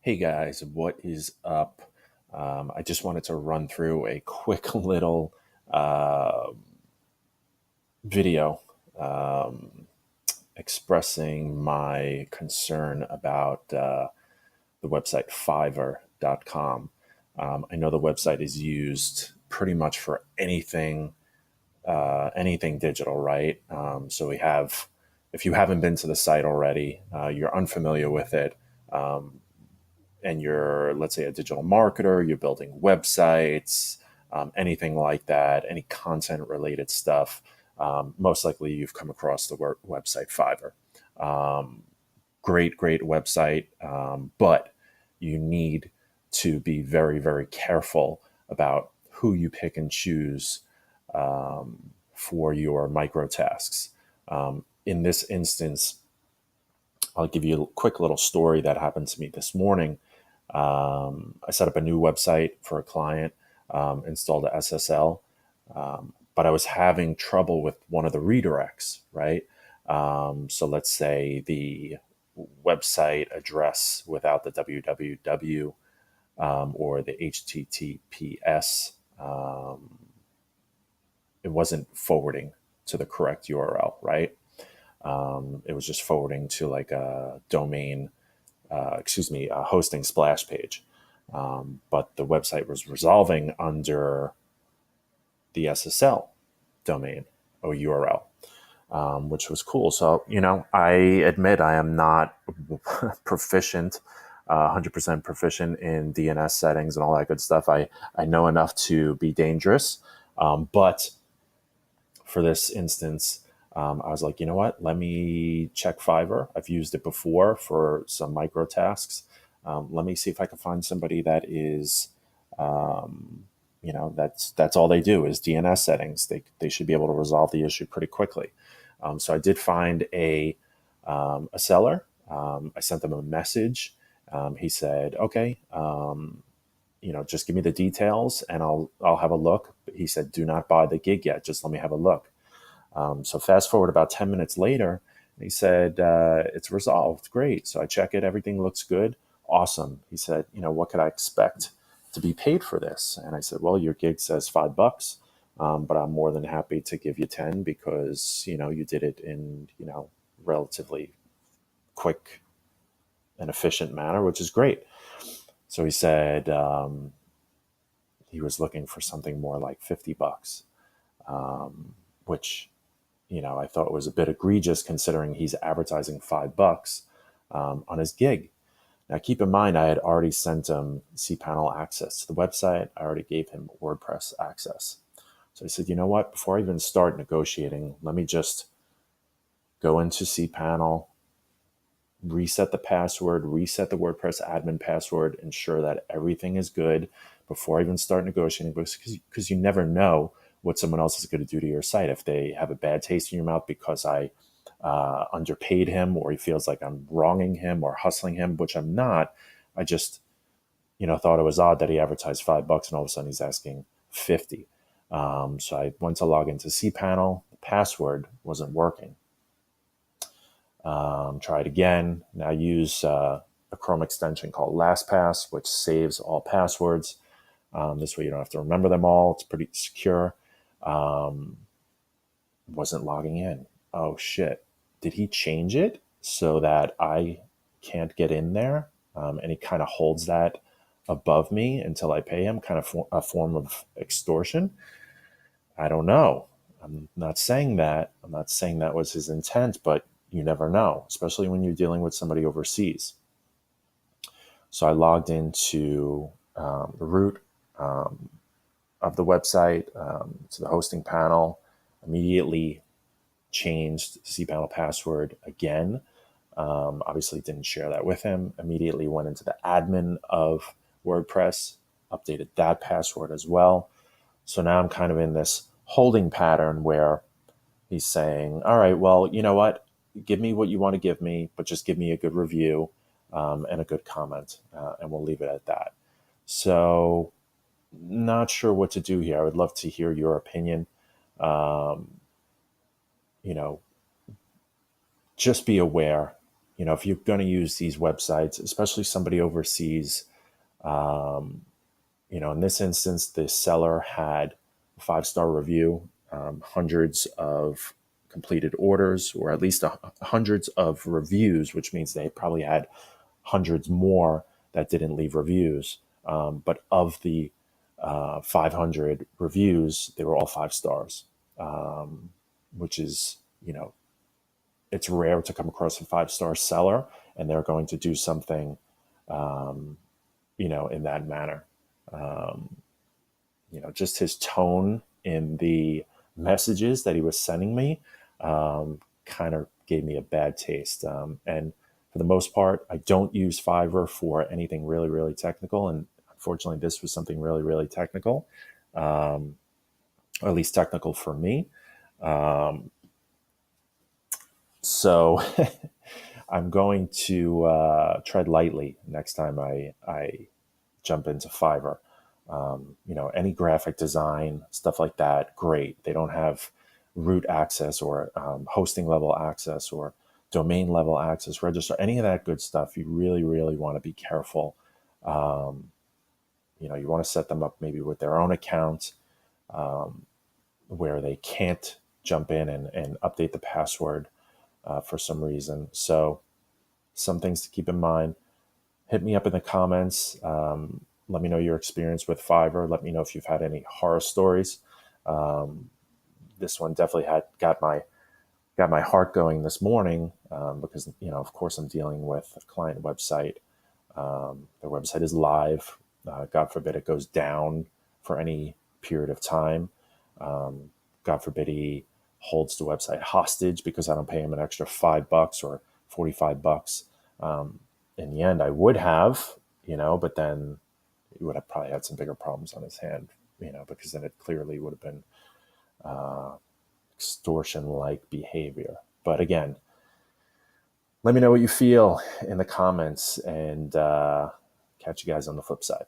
Hey guys, what is up? I just wanted to run through a quick little uh, video expressing my concern about the website Fiverr.com. I know the website is used pretty much for anything digital, right? So we have, if you haven't been to the site already, you're unfamiliar with it. And you're, let's say, a digital marketer, you're building websites, anything like that, any content related stuff, most likely you've come across the website Fiverr. Um, great website, but you need to be very, very careful about who you pick and choose for your micro tasks. In this instance, I'll give you a quick little story that happened to me this morning. I set up a new website for a client, installed a SSL, but I was having trouble with one of the redirects, right? So let's say the website address without the www or the HTTPS, it wasn't forwarding to the correct URL, right? It was just forwarding to like a domain, a hosting splash page. But the website was resolving under the SSL domain or URL, which was cool. So, I admit I am not proficient, 100% proficient in DNS settings and all that good stuff. I know enough to be dangerous. But for this instance, I was like, you know what? Let me check Fiverr. I've used it before for some micro tasks. Let me see if I can find somebody that is, that's all they do is DNS settings. They should be able to resolve the issue pretty quickly. So I did find a seller. I sent them a message. He said, okay, just give me the details and I'll have a look. But he said, do not buy the gig yet. Just let me have a look. So fast forward about 10 minutes later, he said, it's resolved. Great. So I check it. Everything looks good. Awesome. He said, what could I expect to be paid for this? And I said, well, your gig says $5, but I'm more than happy to give you 10 because, you did it in, relatively quick and efficient manner, which is great. So he said, he was looking for something more like $50, which I thought was a bit egregious considering he's advertising $5 on his gig. Now, keep in mind, I had already sent him cPanel access to the website. I already gave him WordPress access. So I said, you know what? Before I even start negotiating, let me just go into cPanel, reset the password, reset the WordPress admin password, ensure that everything is good before I even start negotiating, because you never know what someone else is going to do to your site. If they have a bad taste in your mouth because I underpaid him, or he feels like I'm wronging him or hustling him, which I'm not. I just, thought it was odd that he advertised $5 and all of a sudden he's asking 50. So I went to log into cPanel. The password wasn't working. Try it again. Now use a Chrome extension called LastPass, which saves all passwords. This way you don't have to remember them all. It's pretty secure. Wasn't logging in. Oh shit. Did he change it so that I can't get in there? And he kind of holds that above me until I pay him, kind of a form of extortion. I don't know. I'm not saying that. I'm not saying that was his intent, but you never know, especially when you're dealing with somebody overseas. So I logged into the root of the website, to the hosting panel, immediately changed the cPanel password again. Obviously didn't share that with him. Immediately went into the admin of WordPress, updated that password as well. So now I'm kind of in this holding pattern where he's saying, all right, well, you know what? Give me what you want to give me, but just give me a good review and a good comment, and we'll leave it at that. So not sure what to do here. I would love to hear your opinion. Um, you know, just be aware, if you're going to use these websites, especially somebody overseas, in this instance, the seller had a 5-star review, hundreds of completed orders, or at least hundreds of reviews, which means they probably had hundreds more that didn't leave reviews. But of the 500 reviews, they were all 5 stars, which is, it's rare to come across a 5-star seller and they're going to do something, in that manner. Just his tone in the messages that he was sending me kind of gave me a bad taste. And for the most part, I don't use Fiverr for anything really, really technical. And unfortunately, this was something really, really technical, or at least technical for me. So I'm going to tread lightly next time I jump into Fiverr. Any graphic design, stuff like that, great. They don't have root access or hosting level access or domain level access, register, any of that good stuff. You really, really want to be careful. You want to set them up maybe with their own account where they can't jump in and update the password for some reason. So some things to keep in mind. Hit me up in the comments. Let me know your experience with Fiverr. Let me know if you've had any horror stories. This one definitely got my heart going this morning because of course I'm dealing with a client website. Their website is live. God forbid it goes down for any period of time. God forbid he holds the website hostage because I don't pay him an extra $5 or $45. In the end, I would have, but then he would have probably had some bigger problems on his hand, because then it clearly would have been extortion-like behavior. But again, let me know what you feel in the comments, and catch you guys on the flip side.